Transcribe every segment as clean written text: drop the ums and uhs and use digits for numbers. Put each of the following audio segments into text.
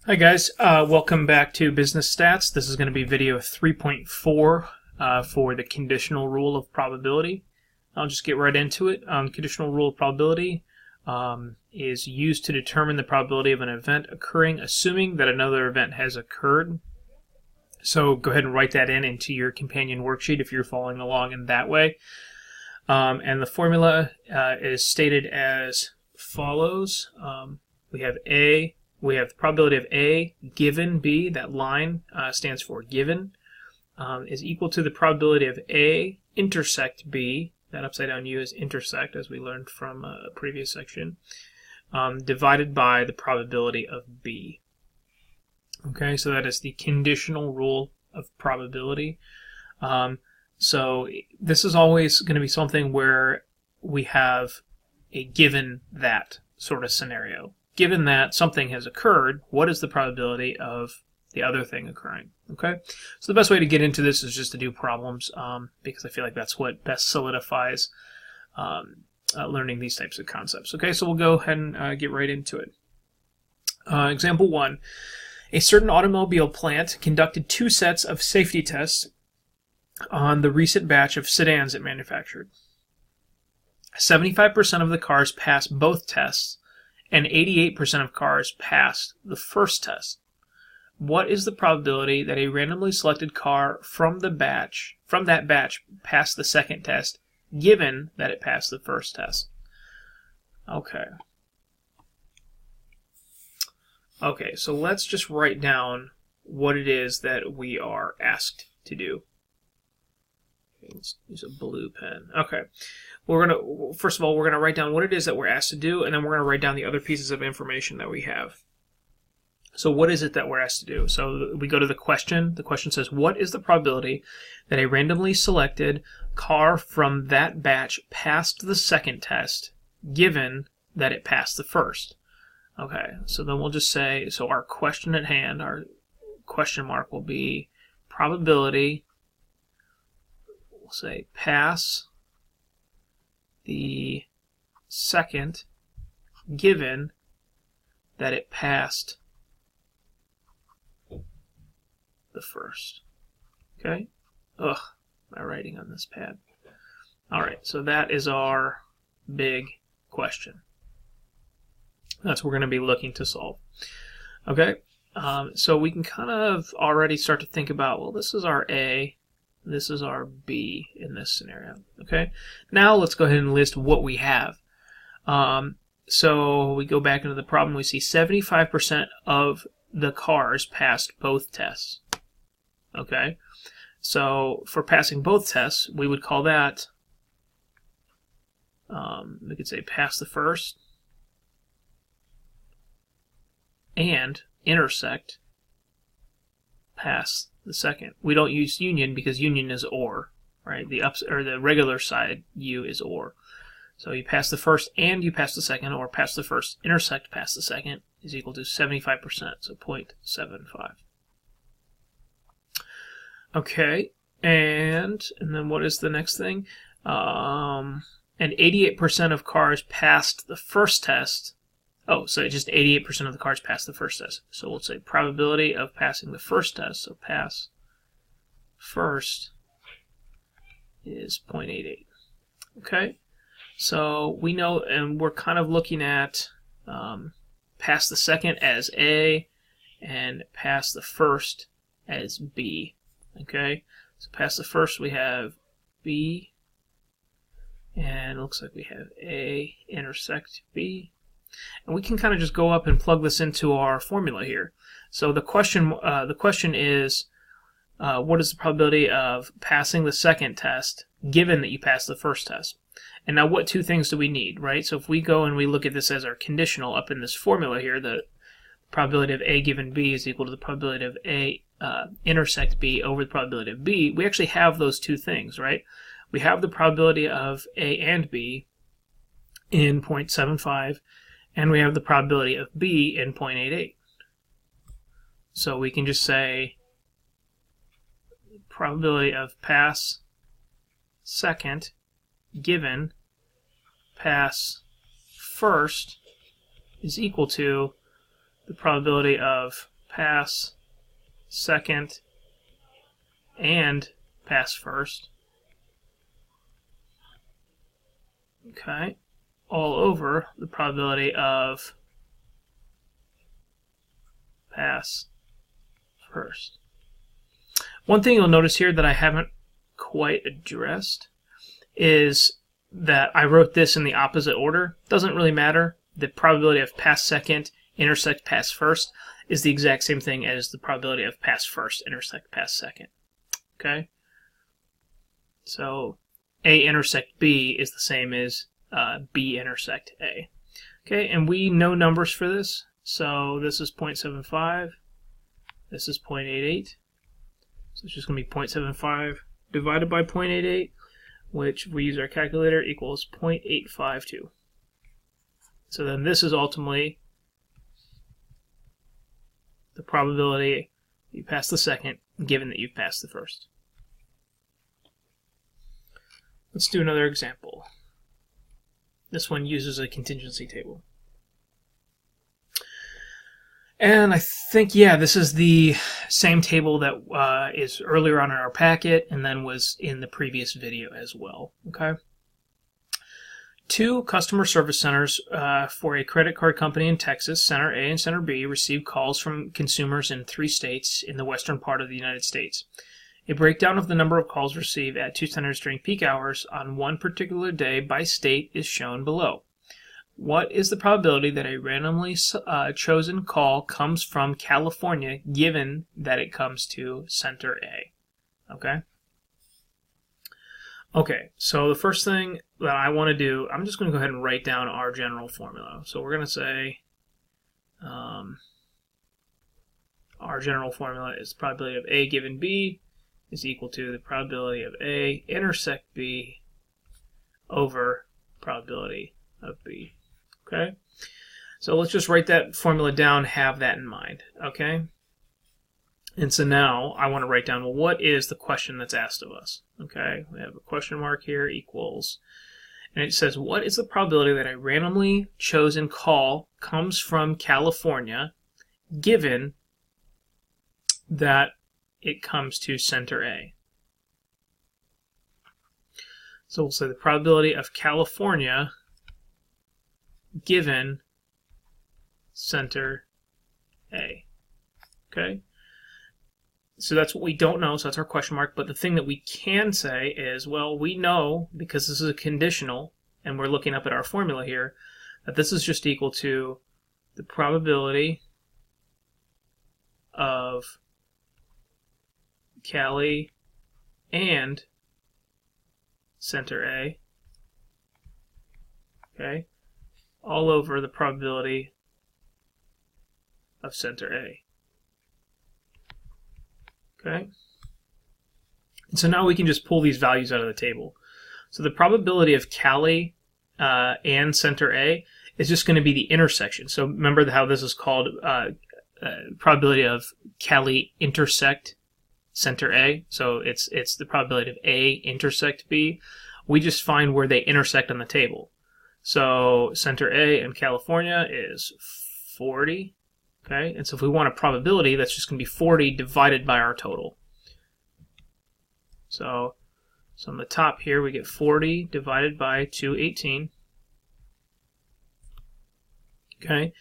Hi guys, welcome back to Business Stats. This is going to be video 3.4 for the conditional rule of probability. I'll just get right into it. Conditional rule of probability is used to determine the probability of an event occurring, assuming that another event has occurred. So go ahead and write that into your companion worksheet if you're following along in that way. And the formula is stated as follows. We have the probability of A given B, that line stands for given, is equal to the probability of A intersect B, that upside down U is intersect, as we learned from a previous section, divided by the probability of B. Okay, so that is the conditional rule of probability. So this is always going to be something where we have a given that sort of scenario. Given that something has occurred, what is the probability of the other thing occurring? Okay, so the best way to get into this is just to do problems, because I feel like that's what best solidifies learning these types of concepts. Okay, so we'll go ahead and get right into it. Example 1. A certain automobile plant conducted 2 sets of safety tests on the recent batch of sedans it manufactured. 75% of the cars passed both tests, and 88% of cars passed the first test. What is the probability that a randomly selected car from that batch passed the second test, given that it passed the first test? Okay, so let's just write down what it is that we are asked to do. Let's use a blue pen. Okay. First of all, we're going to write down what it is that we're asked to do, and then we're going to write down the other pieces of information that we have. So what is it that we're asked to do? So we go to the question. The question says, what is the probability that a randomly selected car from that batch passed the second test, given that it passed the first? Okay, so then we'll just say, so our question at hand, our question mark will be probability, we'll say pass the second, given that it passed the first. Okay? Ugh, my writing on this pad. Alright, so that is our big question. That's what we're going to be looking to solve. Okay? So we can kind of already start to think about, well, this is our A, this is our B in this scenario. Okay? Now let's go ahead and list what we have. So we go back into the problem. We see 75% of the cars passed both tests. Okay? So for passing both tests, we would call that, we could say pass the first and intersect pass the second. We don't use union because union is or, right? The regular side U is or. So you pass the first and you pass the second, or pass the first intersect pass the second is equal to 75%, so 0.75. Okay, and then what is the next thing? And 88% of cars passed the first test. Oh, so just 88% of the cars passed the first test. So we'll say probability of passing the first test. So pass first is 0.88. Okay, so we know, and we're kind of looking at pass the second as A and pass the first as B. Okay, so pass the first we have B, and it looks like we have A intersect B. And we can kind of just go up and plug this into our formula here. So the question is, what is the probability of passing the second test, given that you passed the first test? And now what two things do we need, right? So if we go and we look at this as our conditional up in this formula here, the probability of A given B is equal to the probability of A intersect B over the probability of B, we actually have those two things, right? We have the probability of A and B in 0.75, and we have the probability of B in 0.88. So we can just say probability of pass second given pass first is equal to the probability of pass second and pass first. Okay, all over the probability of pass first. One thing you'll notice here that I haven't quite addressed is that I wrote this in the opposite order. Doesn't really matter. The probability of pass second intersect pass first is the exact same thing as the probability of pass first intersect pass second. Okay? So A intersect B is the same as B intersect A. Okay, and we know numbers for this. So this is 0.75. This is 0.88. So it's just going to be 0.75 divided by 0.88, which if we use our calculator equals 0.852. So then this is ultimately the probability you pass the second, given that you've passed the first. Let's do another example. This one uses a contingency table. And I think, yeah, this is the same table that is earlier on in our packet and then was in the previous video as well. Okay. 2 customer service centers for a credit card company in Texas, Center A and Center B, received calls from consumers in 3 states in the western part of the United States. A breakdown of the number of calls received at 2 centers during peak hours on one particular day by state is shown below. What is the probability that a randomly chosen call comes from California, given that it comes to Center A? Okay. Okay, so the first thing that I want to do, I'm just going to go ahead and write down our general formula. So we're going to say our general formula is the probability of A given B is equal to the probability of A intersect B over probability of B. Okay, so let's just write that formula down, have that in mind. Okay, and so now I want to write down, well, what is the question that's asked of us? Okay, we have a question mark here equals, and it says, what is the probability that a randomly chosen call comes from California, given that it comes to Center A? So we'll say the probability of California given Center A. Okay? So that's what we don't know, so that's our question mark. But the thing that we can say is, well, we know, because this is a conditional, and we're looking up at our formula here, that this is just equal to the probability of Cali and Center A, okay, all over the probability of Center A. Okay? And so now we can just pull these values out of the table. So the probability of Cali and Center A is just going to be the intersection. So remember how this is called probability of Cali intersect Center A. So it's the probability of A intersect B. We just find where they intersect on the table. So Center A in California is 40. Okay, and so if we want a probability, that's just going to be 40 divided by our total. So on the top here, we get 40 divided by 218. Okay,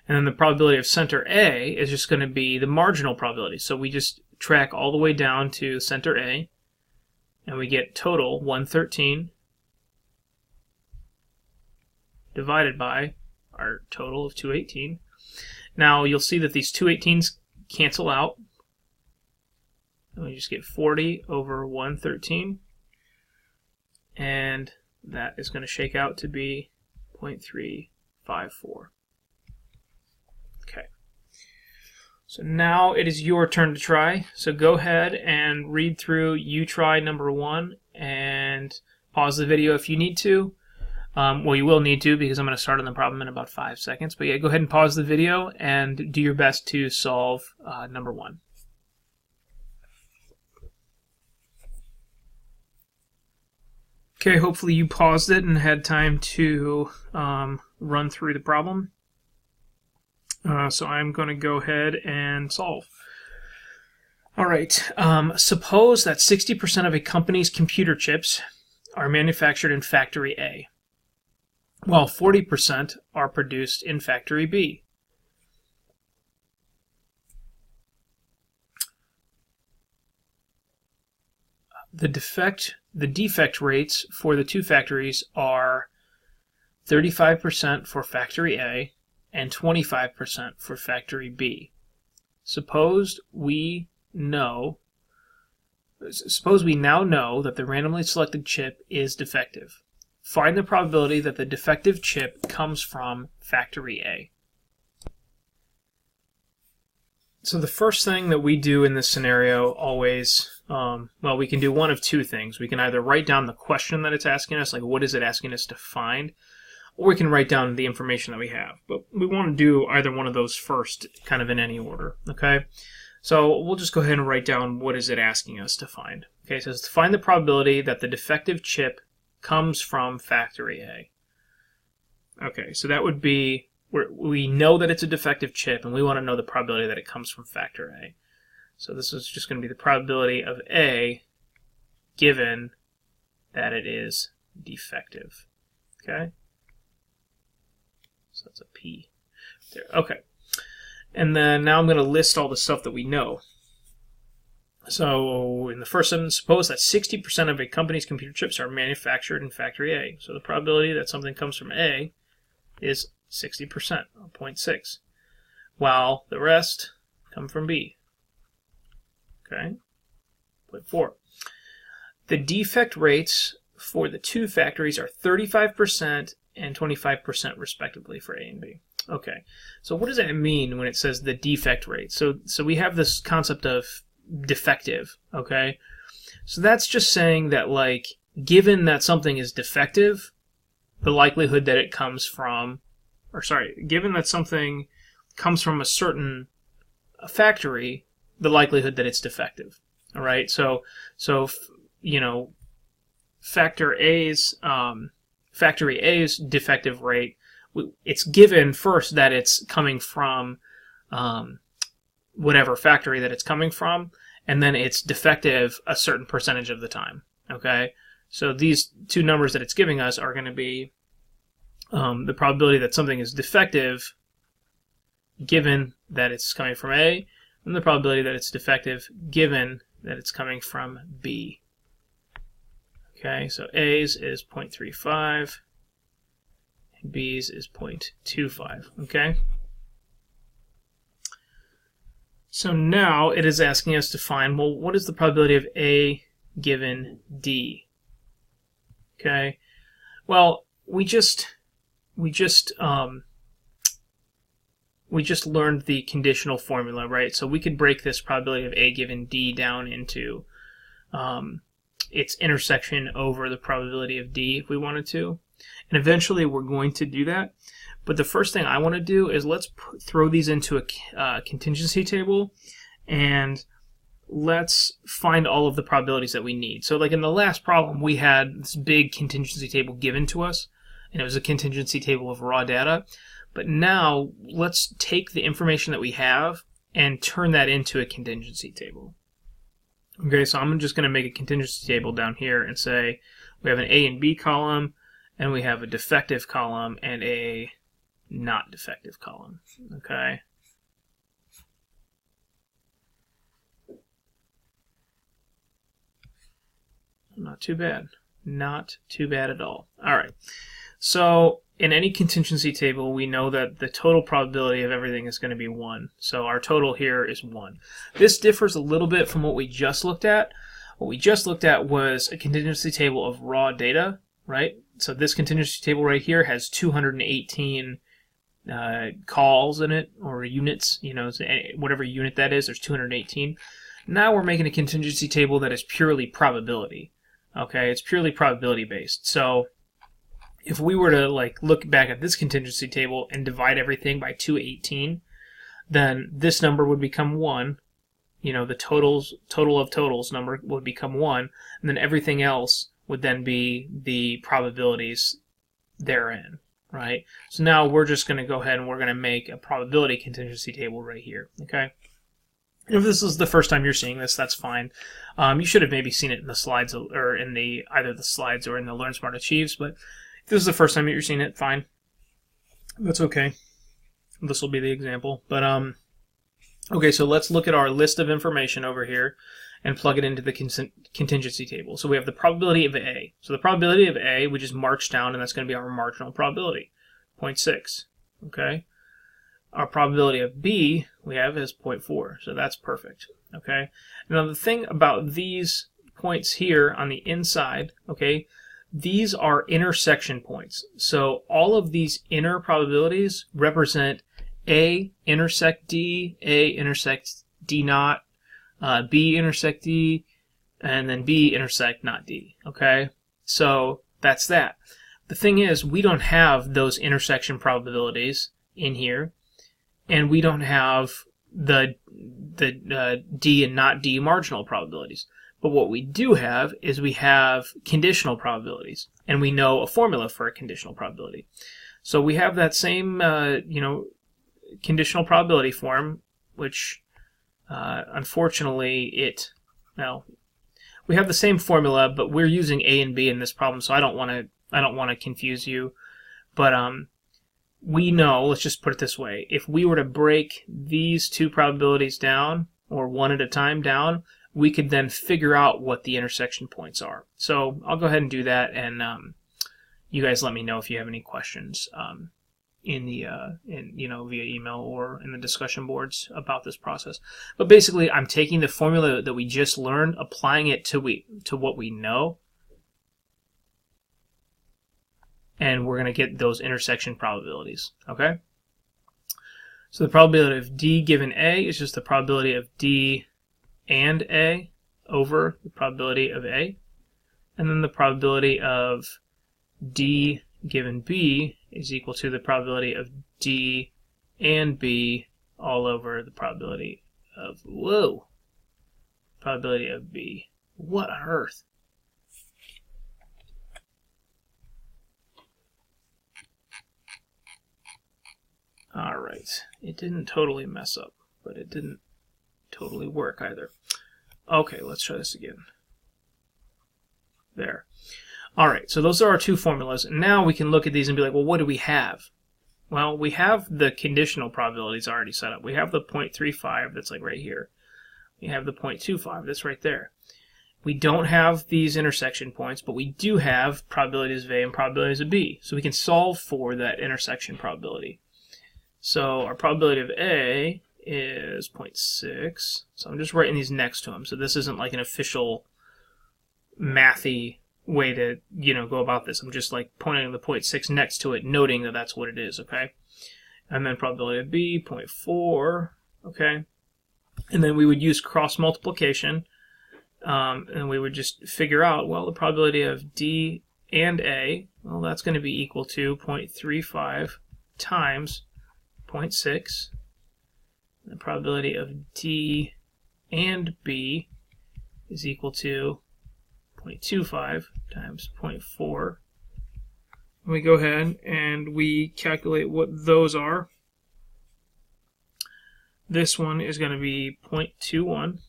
and then the probability of Center A is just going to be the marginal probability. So we just track all the way down to Center A, and we get total 113 divided by our total of 218. Now you'll see that these 218s cancel out, and we just get 40 over 113, and that is going to shake out to be 0.354. Okay. So now it is your turn to try. So go ahead and read through you try number 1 and pause the video if you need to. Well, you will need to, because I'm going to start on the problem in about 5 seconds. But yeah, go ahead and pause the video and do your best to solve number 1. Okay, hopefully you paused it and had time to run through the problem. So I'm going to go ahead and solve. All right. Suppose that 60% of a company's computer chips are manufactured in factory A, while 40% are produced in factory B. The defect rates for the two factories are 35% for factory A and 25% for factory B. Suppose we now know that the randomly selected chip is defective. Find the probability that the defective chip comes from factory A. So the first thing that we do in this scenario always, we can do one of two things. We can either write down the question that it's asking us, like what is it asking us to find, or we can write down the information that we have. But we want to do either one of those first, kind of in any order, okay? So we'll just go ahead and write down what is it asking us to find. Okay, it says to find the probability that the defective chip comes from factory A. Okay, so that would be, we know that it's a defective chip, and we want to know the probability that it comes from factor A. So this is just going to be the probability of A given that it is defective. Okay? So that's a P there. Okay. And then now I'm going to list all the stuff that we know. So in the first sentence, suppose that 60% of a company's computer chips are manufactured in factory A. So the probability that something comes from A is 60%, or 0.6, while the rest come from B. Okay, 0.4. The defect rates for the two factories are 35% and 25% respectively for A and B. Okay, so what does that mean when it says the defect rate? So we have this concept of defective, okay? So that's just saying that, like, given that something is defective, the likelihood that it comes from, given that something comes from a certain factory, the likelihood that it's defective. All right, so you know, factory A's defective rate, it's given first that it's coming from whatever factory that it's coming from, and then it's defective a certain percentage of the time. Okay, so these two numbers that it's giving us are going to be the probability that something is defective given that it's coming from A, and the probability that it's defective given that it's coming from B. Okay, so A's is 0.35 and B's is 0.25. Okay, so now it is asking us to find, well, what is the probability of A given D? Okay, well, we just learned the conditional formula, right? So we could break this probability of A given D down into its intersection over the probability of D if we wanted to. And eventually we're going to do that. But the first thing I want to do is let's throw these into a contingency table, and let's find all of the probabilities that we need. So like in the last problem, we had this big contingency table given to us, and it was a contingency table of raw data. But now let's take the information that we have and turn that into a contingency table. Okay, so I'm just going to make a contingency table down here and say we have an A and B column, and we have a defective column and a not defective column. Okay. Not too bad. Not too bad at all. All right. So in any contingency table, we know that the total probability of everything is going to be 1. So our total here is 1. This differs a little bit from what we just looked at. What we just looked at was a contingency table of raw data, right? So this contingency table right here has 218 calls in it, or units, you know, whatever unit that is, there's 218. Now we're making a contingency table that is purely probability. Okay, it's purely probability based. So if we were to like look back at this contingency table and divide everything by 218, then this number would become 1. You know, the total of totals number would become 1, and then everything else would then be the probabilities therein, right? So now we're just going to go ahead and we're going to make a probability contingency table right here, okay? If this is the first time you're seeing this, that's fine. You should have maybe seen it in the slides or in the either the slides or in the Learn Smart Achieves, but if this is the first time that you're seeing it, fine. That's okay. This will be the example. But okay, so let's look at our list of information over here and plug it into the contingency table. So we have the probability of A. So the probability of A, we just march down, and that's going to be our marginal probability, 0.6. Okay. Our probability of B we have is 0.4, so that's perfect. Okay. Now the thing about these points here on the inside, okay, these are intersection points. So all of these inner probabilities represent A intersect D, A intersect D naught, B intersect D, and then B intersect not D. Okay, so that's that. The thing is, we don't have those intersection probabilities in here, and we don't have the D and not D marginal probabilities. But what we do have is we have conditional probabilities, and we know a formula for a conditional probability. So we have that same, conditional probability form, which unfortunately we have the same formula, but we're using A and B in this problem, so I don't want to confuse you. But we know, let's just put it this way, if we were to break these two probabilities down, or one at a time down, we could then figure out what the intersection points are. So I'll go ahead and do that, and you guys let me know if you have any questions via email or in the discussion boards about this process. But basically, I'm taking the formula that we just learned, applying it to what we know, and we're going to get those intersection probabilities. Okay. So the probability of D given A is just the probability of D and A over the probability of A. And then the probability of D given B is equal to the probability of D and B all over the probability of, probability of B. What on earth? Alright, it didn't totally mess up, but it didn't totally work either. Okay, let's try this again. There. Alright, so those are our two formulas. And now we can look at these and be like, well, what do we have? Well, we have the conditional probabilities already set up. We have the 0.35 that's like right here. We have the 0.25 that's right there. We don't have these intersection points, but we do have probabilities of A and probabilities of B. So we can solve for that intersection probability. So our probability of A is 0.6. So I'm just writing these next to them. So this isn't like an official mathy way to, go about this. I'm just like pointing the 0.6 next to it, noting that that's what it is, okay? And then probability of B, 0.4, okay? And then we would use cross multiplication, and we would just figure out, well, the probability of D and A, well, that's going to be equal to 0.35 times 0.6. The probability of D and B is equal to 0.25 times 0.4. We go ahead and we calculate what those are. This one is going to be 0.21.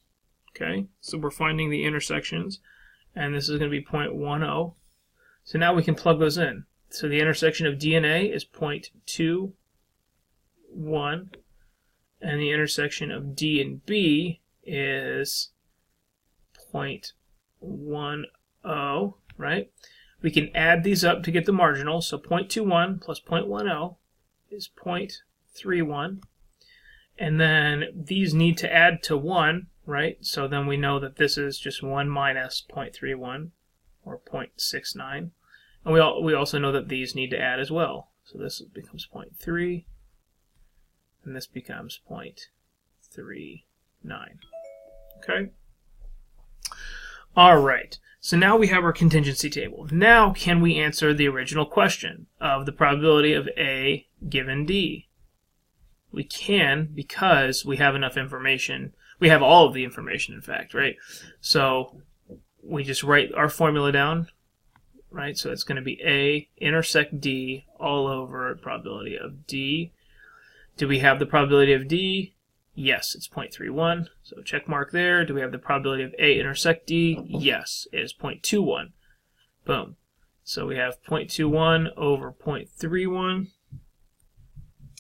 Okay, so we're finding the intersections, and this is going to be 0.10. So now we can plug those in. So the intersection of D and A is 0.21, and the intersection of D and B is 0.10, right? We can add these up to get the marginal. So 0.21 plus 0.10 is 0.31. And then these need to add to 1, right? So then we know that this is just 1 minus 0.31, or 0.69. And we also know that these need to add as well. So this becomes 0.3, and this becomes 0.39. Okay? All right. So now we have our contingency table. Now can we answer the original question of the probability of A given D? We can, because we have enough information. We have all of the information, in fact, right? So we just write our formula down, right? So it's going to be A intersect D all over probability of D. Do we have the probability of D? Yes, it's 0.31. So check mark there. Do we have the probability of A intersect D? Yes, it is 0.21. Boom. So we have 0.21 over 0.31.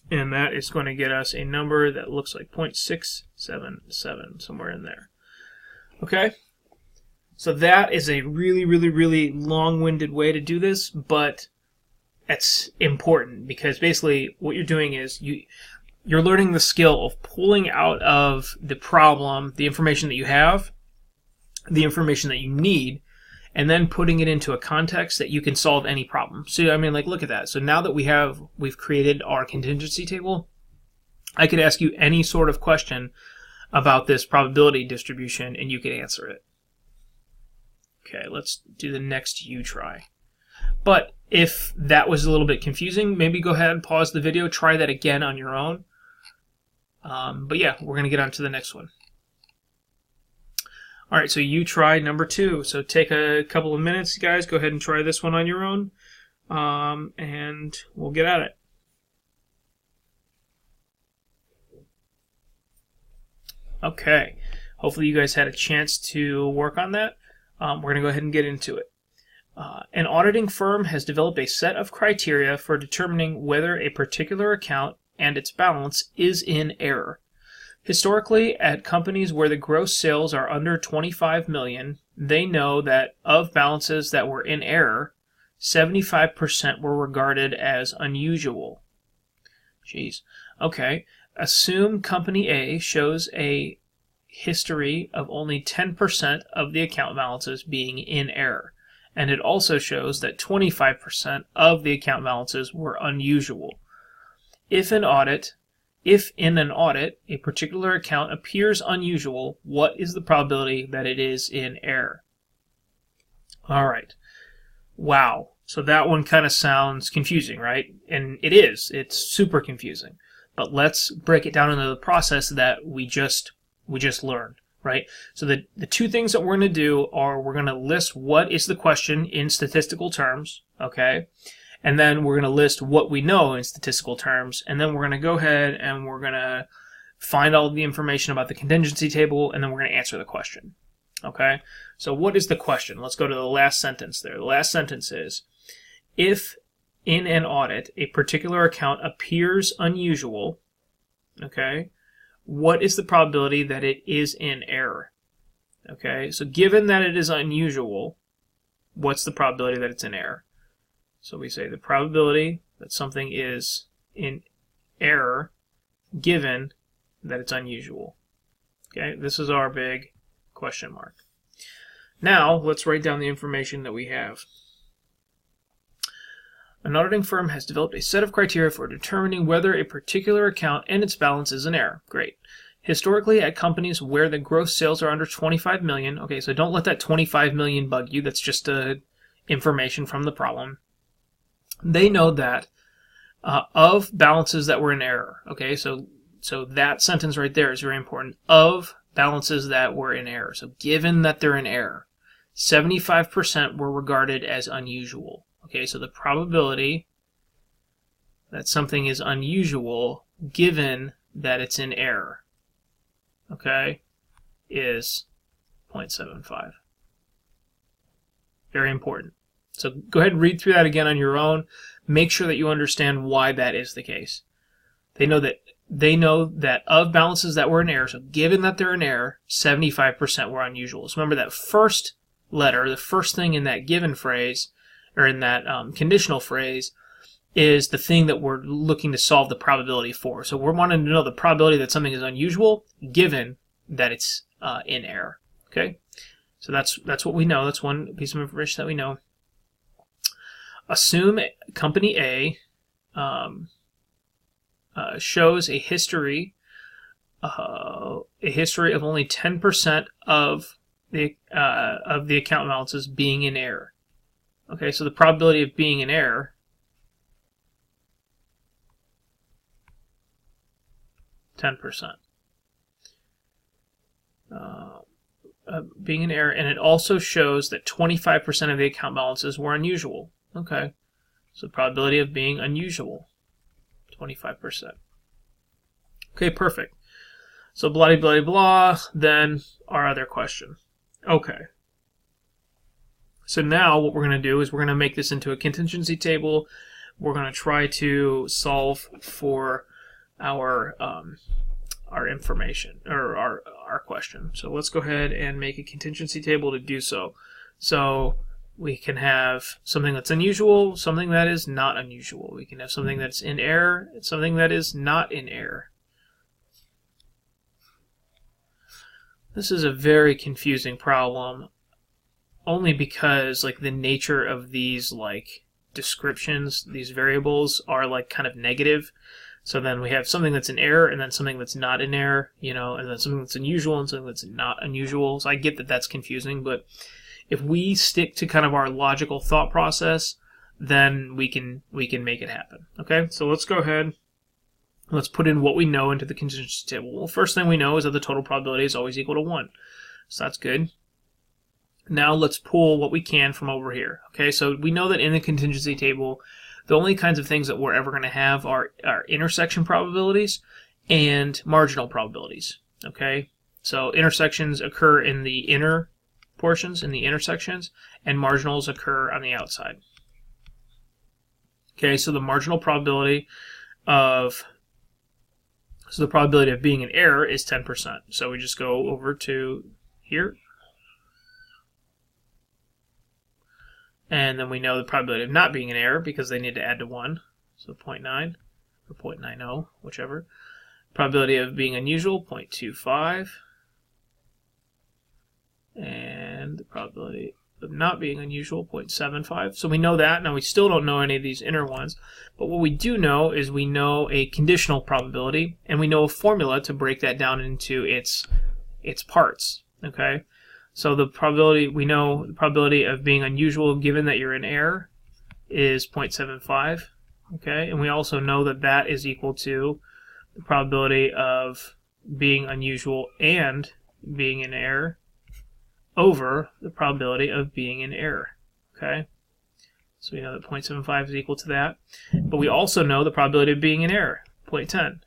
And that is going to get us a number that looks like 0.677, somewhere in there. Okay? So that is a really, really, really long-winded way to do this, but it's important because basically what you're doing is you're learning the skill of pulling out of the problem the information that you have, the information that you need, and then putting it into a context that you can solve any problem. So, I mean, like, look at that. So now that we've created our contingency table, I could ask you any sort of question about this probability distribution, and you could answer it. Okay, let's do the next you try. But if that was a little bit confusing, maybe go ahead and pause the video, try that again on your own. But yeah, we're going to get on to the next one. All right, so you try number 2. So take a couple of minutes, guys. Go ahead and try this one on your own, and we'll get at it. Okay, hopefully you guys had a chance to work on that. We're going to go ahead and get into it. An auditing firm has developed a set of criteria for determining whether a particular account and its balance is in error. Historically, at companies where the gross sales are under 25 million, they know that of balances that were in error, 75% were regarded as unusual. Jeez. Okay. Assume company A shows a history of only 10% of the account balances being in error, and it also shows that 25% of the account balances were unusual. If in an audit a particular account appears unusual, what is the probability that it is in error? All right. Wow. So that one kind of sounds confusing, right? And it is. It's super confusing. But let's break it down into the process that we just learned, right? So the two things that we're going to do are we're going to list what is the question in statistical terms, okay? And then we're going to list what we know in statistical terms, and then we're going to go ahead and we're going to find all the information about the contingency table, and then we're going to answer the question. Okay? So what is the question? Let's go to the last sentence there. The last sentence is, if in an audit a particular account appears unusual, okay, what is the probability that it is in error? Okay? So given that it is unusual, what's the probability that it's in error? So we say the probability that something is in error given that it's unusual. Okay, this is our big question mark. Now, let's write down the information that we have. An auditing firm has developed a set of criteria for determining whether a particular account and its balance is in error. Great. Historically, at companies where the gross sales are under 25 million, okay, so don't let that 25 million bug you. That's just information from the problem. They know that of balances that were in error. Okay, so that sentence right there is very important. Of balances that were in error. So given that they're in error, 75% were regarded as unusual. Okay, so the probability that something is unusual given that it's in error, okay, is 0.75. Very important. So go ahead and read through that again on your own. Make sure that you understand why that is the case. They know that of balances that were in error, so given that they're in error, 75% were unusual. So remember that first letter, the first thing in that given phrase, or in that conditional phrase, is the thing that we're looking to solve the probability for. So we're wanting to know the probability that something is unusual given that it's in error. Okay? So that's what we know. That's one piece of information that we know. Assume company A shows a history of only 10% of the account balances being in error. Okay, so the probability of being in error (10%). being in error, and it also shows that 25% of the account balances were unusual. Okay, so probability of being unusual, 25%. Okay, perfect. So blah, blah, blah, then our other question. Okay. So now what we're going to do is we're going to make this into a contingency table. We're going to try to solve for our information, or our question. So let's go ahead and make a contingency table to do so. So we can have something that's unusual, something that is not unusual. We can have something that's in error, and something that is not in error. This is a very confusing problem, only because like the nature of these like descriptions, these variables are like kind of negative. So then we have something that's in error, and then something that's not in error, you know, and then something that's unusual and something that's not unusual. So I get that that's confusing, but if we stick to kind of our logical thought process, then we can make it happen. Okay, so let's go ahead. Let's put in what we know into the contingency table. Well, first thing we know is that the total probability is always equal to 1. So that's good. Now let's pull what we can from over here. Okay, so we know that in the contingency table, the only kinds of things that we're ever going to have are intersection probabilities and marginal probabilities. Okay, so intersections occur in the inner portions, in the intersections, and marginals occur on the outside. Okay, so the marginal probability of being in error is 10%. So we just go over to here. And then we know the probability of not being in error because they need to add to 1. So 0.9 or 0.90, whichever. Probability of being unusual, 0.25. And the probability of not being unusual, 0.75. So we know that. Now we still don't know any of these inner ones. But what we do know is we know a conditional probability, and we know a formula to break that down into its parts. Okay? So the probability, we know the probability of being unusual given that you're in error is 0.75. Okay? And we also know that that is equal to the probability of being unusual and being in error over the probability of being in error. Okay? So we know that 0.75 is equal to that. But we also know the probability of being in error, 0.10.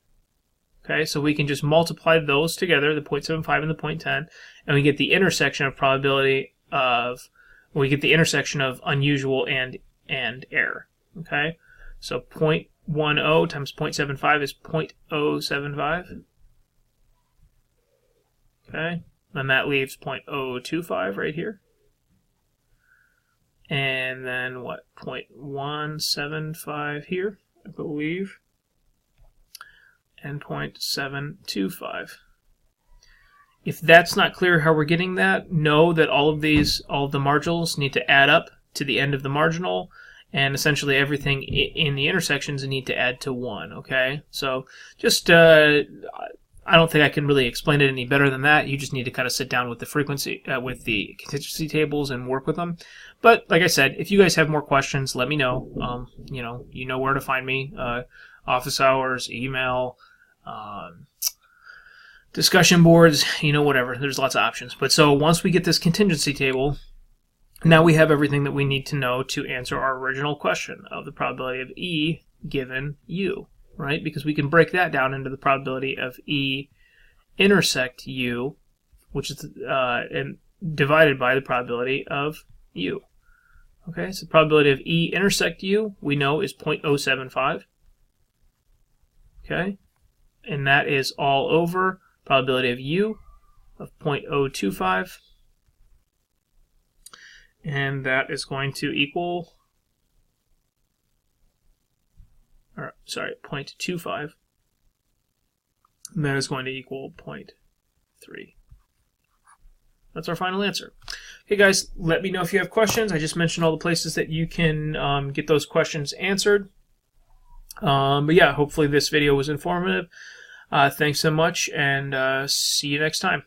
Okay, so we can just multiply those together, the 0.75 and the 0.10, and we get the intersection of probability of, we get the intersection of unusual and error. Okay, so 0.10 times 0.75 is 0.075. Okay, and that leaves 0.025 right here. And then what, 0.175 here, I believe, and 0.725. If that's not clear how we're getting that, know that all of the marginals need to add up to the end of the marginal, and essentially everything in the intersections need to add to 1, okay? So just, I don't think I can really explain it any better than that. You just need to kind of sit down with the frequency, with the contingency tables and work with them. But like I said, if you guys have more questions, let me know. You know where to find me. Office hours, email, discussion boards, whatever. There's lots of options. But so once we get this contingency table, now we have everything that we need to know to answer our original question of the probability of E given U, right? Because we can break that down into the probability of E intersect U, which is and divided by the probability of U. Okay, so the probability of E intersect U we know is 0.075. Okay, and that is all over probability of U of 0.025, and that is going to equal, 0.25, and that is going to equal 0.3. That's our final answer. Okay, guys, let me know if you have questions. I just mentioned all the places that you can get those questions answered. But yeah, hopefully this video was informative. Thanks so much, and see you next time.